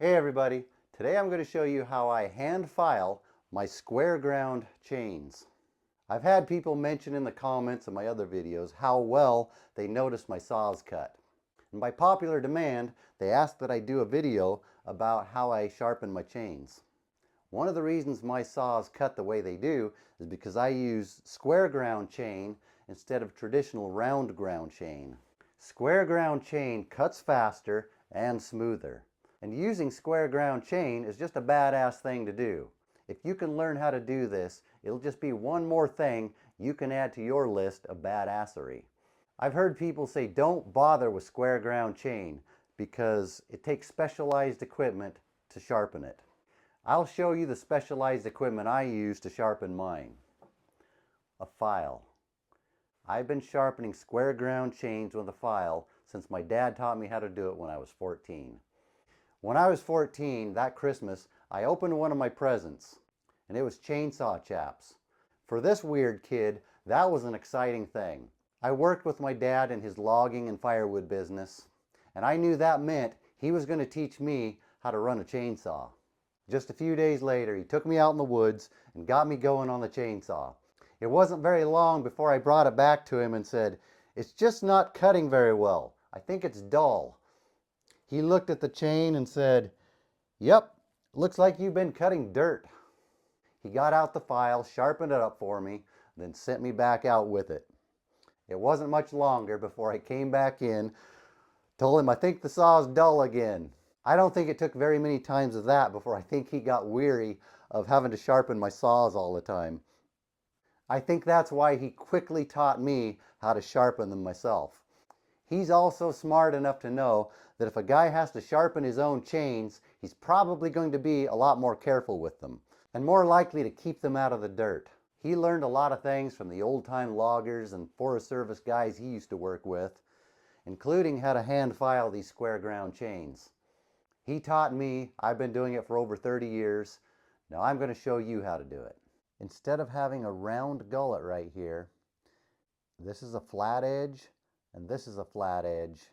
Hey everybody, today I'm going to show you how I hand file my square ground chains. I've had people mention in the comments of my other videos how well they notice my saws cut. And by popular demand, they asked that I do a video about how I sharpen my chains. One of the reasons my saws cut the way they do is because I use square ground chain instead of traditional round ground chain. Square ground chain cuts faster and smoother. And using square ground chain is just a badass thing to do. If you can learn how to do this, it'll just be one more thing you can add to your list of badassery. I've heard people say don't bother with square ground chain because it takes specialized equipment to sharpen it. I'll show you the specialized equipment I use to sharpen mine. A file. I've been sharpening square ground chains with a file since my dad taught me how to do it when I was 14. When I was 14, that Christmas, I opened one of my presents, and it was chainsaw chaps. For this weird kid, that was an exciting thing. I worked with my dad in his logging and firewood business, and I knew that meant he was going to teach me how to run a chainsaw. Just a few days later, he took me out in the woods and got me going on the chainsaw. It wasn't very long before I brought it back to him and said, "It's just not cutting very well. I think it's dull." He looked at the chain and said, "Yep, looks like you've been cutting dirt." He got out the file, sharpened it up for me, then sent me back out with it. It wasn't much longer before I came back in, told him I think the saw's dull again. I don't think it took very many times of that before I think he got weary of having to sharpen my saws all the time. I think that's why he quickly taught me how to sharpen them myself. He's also smart enough to know that if a guy has to sharpen his own chains, he's probably going to be a lot more careful with them and more likely to keep them out of the dirt. He learned a lot of things from the old-time loggers and Forest Service guys he used to work with, including how to hand file these square ground chains. He taught me. I've been doing it for over 30 years. Now I'm going to show you how to do it. Instead of having a round gullet right here, this is a flat edge and this is a flat edge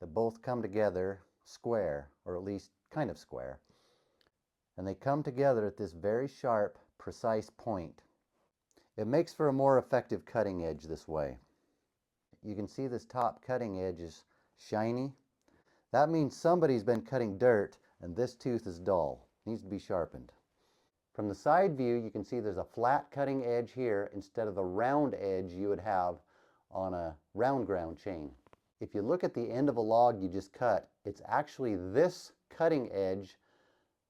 that both come together square, or at least kind of square. And they come together at this very sharp, precise point. It makes for a more effective cutting edge this way. You can see this top cutting edge is shiny. That means somebody's been cutting dirt and this tooth is dull. It needs to be sharpened. From the side view, you can see there's a flat cutting edge here instead of the round edge you would have on a round ground chain. If you look at the end of a log you just cut, it's actually this cutting edge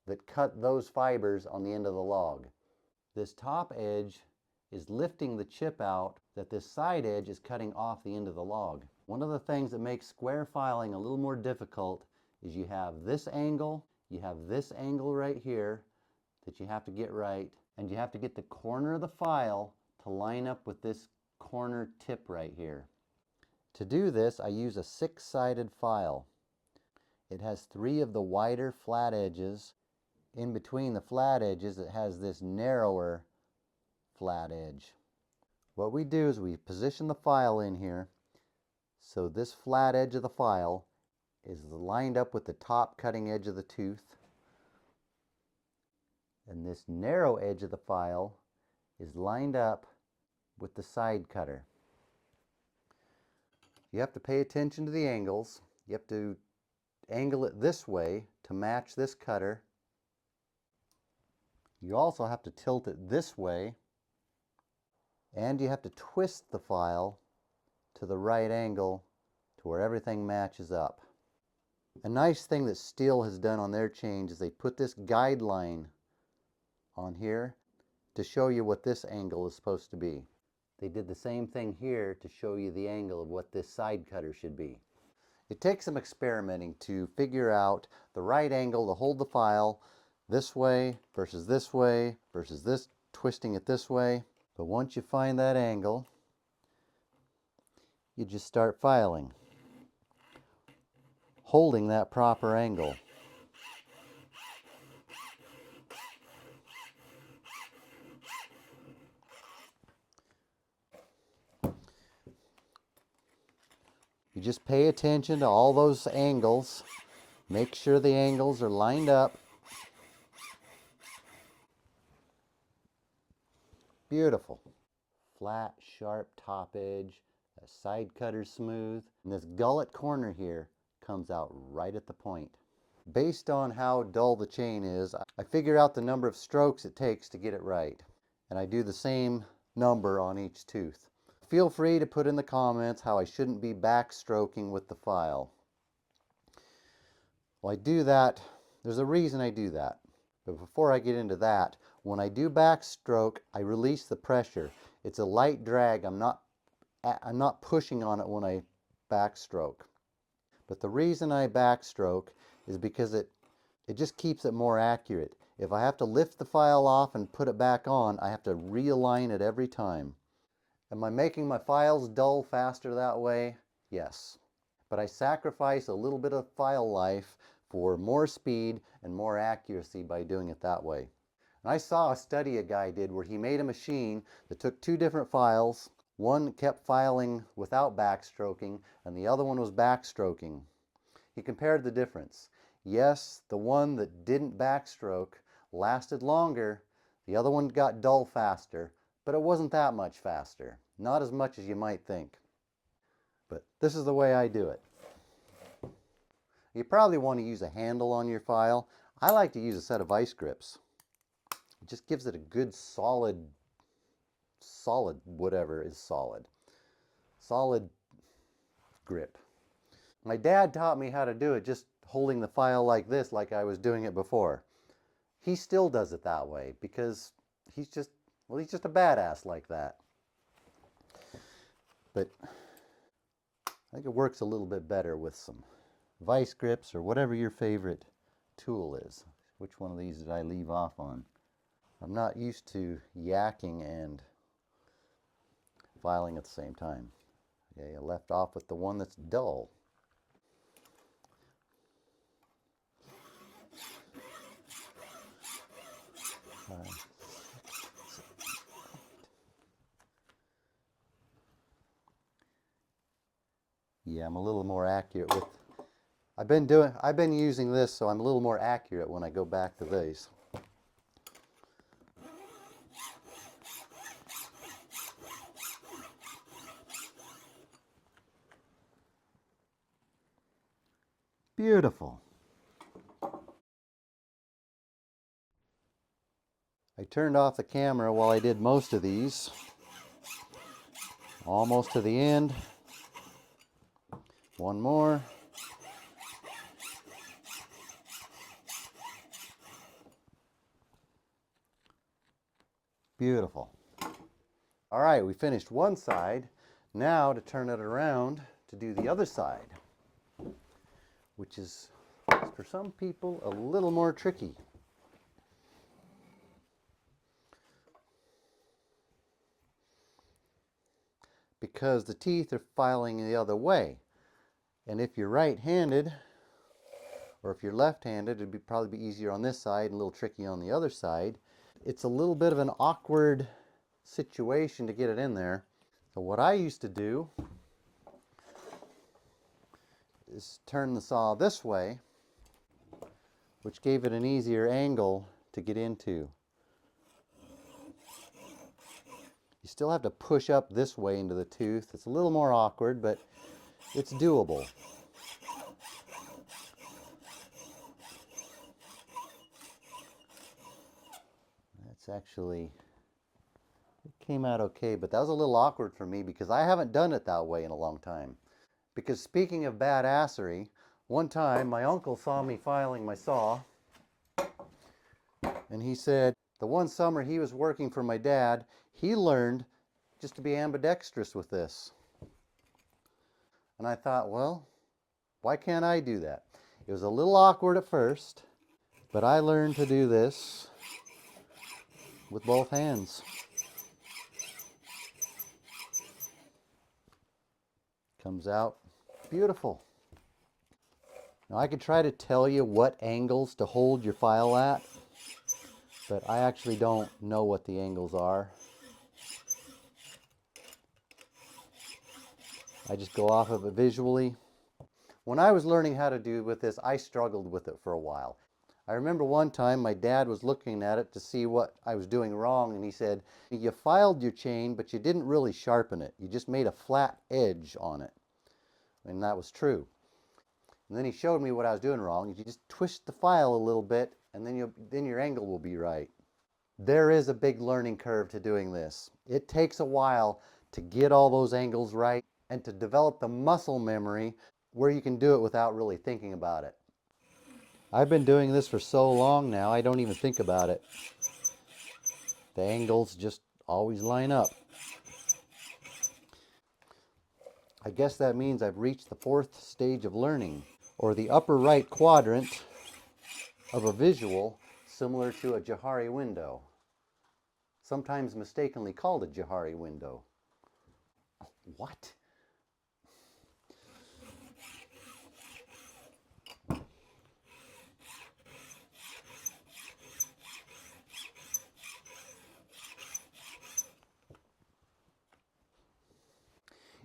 that cut those fibers on the end of the log. This top edge is lifting the chip out that this side edge is cutting off the end of the log. One of the things that makes square filing a little more difficult is you have this angle, you have this angle right here that you have to get right, and you have to get the corner of the file to line up with this corner tip right here. To do this, I use a 6-sided file. It has 3 of the wider flat edges. In between the flat edges, it has this narrower flat edge. What we do is we position the file in here so this flat edge of the file is lined up with the top cutting edge of the tooth, and this narrow edge of the file is lined up with the side cutter. You have to pay attention to the angles. You have to angle it this way to match this cutter. You also have to tilt it this way, and you have to twist the file to the right angle to where everything matches up. A nice thing that Steel has done on their chains is they put this guideline on here to show you what this angle is supposed to be. They did the same thing here to show you the angle of what this side cutter should be. It takes some experimenting to figure out the right angle to hold the file this way versus this, twisting it this way. But once you find that angle, you just start filing, holding that proper angle. You just pay attention to all those angles. Make sure the angles are lined up. Beautiful. Flat, sharp top edge, a side cutter smooth, and this gullet corner here comes out right at the point. Based on how dull the chain is, I figure out the number of strokes it takes to get it right. And I do the same number on each tooth. Feel free to put in the comments how I shouldn't be backstroking with the file. Well, I do that, there's a reason I do that. But before I get into that, when I do backstroke, I release the pressure. It's a light drag. I'm not pushing on it when I backstroke. But the reason I backstroke is because it just keeps it more accurate. If I have to lift the file off and put it back on, I have to realign it every time. Am I making my files dull faster that way? Yes. But I sacrifice a little bit of file life for more speed and more accuracy by doing it that way. And I saw a study a guy did where he made a machine that took two different files. One kept filing without backstroking and the other one was backstroking. He compared the difference. Yes, the one that didn't backstroke lasted longer. The other one got dull faster, but it wasn't that much faster. Not as much as you might think. But this is the way I do it. You probably want to use a handle on your file. I like to use a set of vice grips. It just gives it a good solid whatever is solid grip. My dad taught me how to do it just holding the file like this, like I was doing it before. He still does it that way because he's just a badass like that. But I think it works a little bit better with some vice grips or whatever your favorite tool is. Which one of these did I leave off on? I'm not used to yakking and filing at the same time. Okay, I left off with the one that's dull. Yeah, I'm a little more accurate with, I've been using this, so I'm a little more accurate when I go back to these. Beautiful. I turned off the camera while I did most of these. Almost to the end. One more. Beautiful. All right, we finished one side. Now to turn it around to do the other side, which is, for some people, a little more tricky. Because the teeth are filing the other way. And if you're right-handed, or if you're left-handed, it'd probably be easier on this side and a little tricky on the other side. It's a little bit of an awkward situation to get it in there. So what I used to do is turn the saw this way, which gave it an easier angle to get into. You still have to push up this way into the tooth. It's a little more awkward, but it's doable. That's actually, it came out okay, but that was a little awkward for me because I haven't done it that way in a long time. Because speaking of badassery, one time my uncle saw me filing my saw, and he said the one summer he was working for my dad, he learned just to be ambidextrous with this. And I thought, well, why can't I do that? It was a little awkward at first, but I learned to do this with both hands. Comes out beautiful. Now I could try to tell you what angles to hold your file at, but I actually don't know what the angles are. I just go off of it visually. When I was learning how to do with this, I struggled with it for a while. I remember one time my dad was looking at it to see what I was doing wrong, and he said, "You filed your chain, but you didn't really sharpen it. You just made a flat edge on it." And that was true. And then he showed me what I was doing wrong. You just twist the file a little bit, and then your angle will be right. There is a big learning curve to doing this. It takes a while to get all those angles right and to develop the muscle memory where you can do it without really thinking about it. I've been doing this for so long now, I don't even think about it. The angles just always line up. I guess that means I've reached the fourth stage of learning, or the upper right quadrant of a visual similar to a Johari window, sometimes mistakenly called a Johari window. What?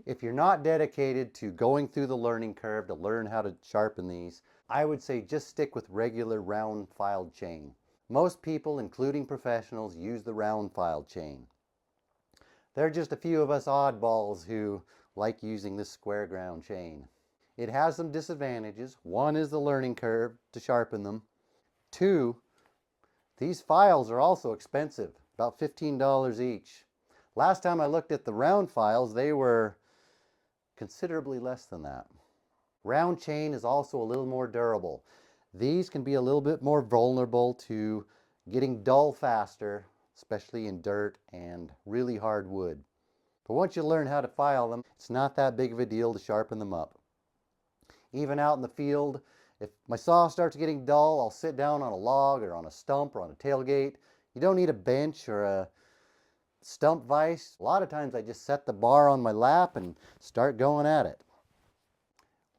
If you're not dedicated to going through the learning curve to learn how to sharpen these, I would say just stick with regular round filed chain. Most people, including professionals, use the round filed chain. There are just a few of us oddballs who like using this square ground chain. It has some disadvantages. One is the learning curve to sharpen them. Two, these files are also expensive, about $15 each. Last time I looked at the round files, they were considerably less than that. Round chain is also a little more durable. These can be a little bit more vulnerable to getting dull faster, especially in dirt and really hard wood. But once you learn how to file them, it's not that big of a deal to sharpen them up. Even out in the field, if my saw starts getting dull, I'll sit down on a log or on a stump or on a tailgate. You don't need a bench or a stump vise. A lot of times I just set the bar on my lap and start going at it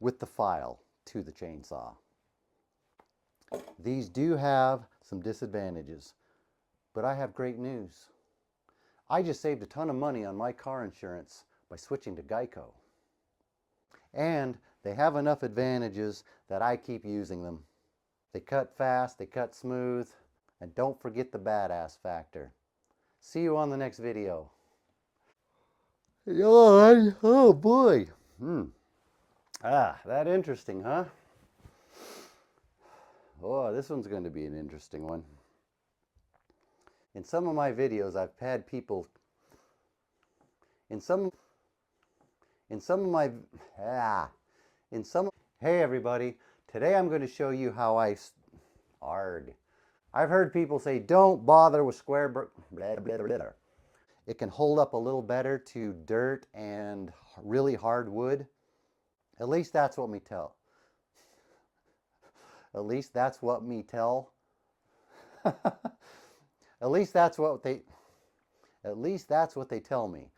with the file to the chainsaw. These do have some disadvantages, but I have great news. I just saved a ton of money on my car insurance by switching to Geico. And they have enough advantages that I keep using them. They cut fast, they cut smooth, and don't forget the badass factor. See you on the next video. Oh boy. That interesting, huh? Oh, this one's going to be an interesting one. In some of my videos, I've had people, hey everybody, today I'm going to show you how I've heard people say, don't bother with square, blah, blah, blah, blah. It can hold up a little better to dirt and really hard wood. At least that's what me tell. At least that's what me tell. At least that's what they tell me.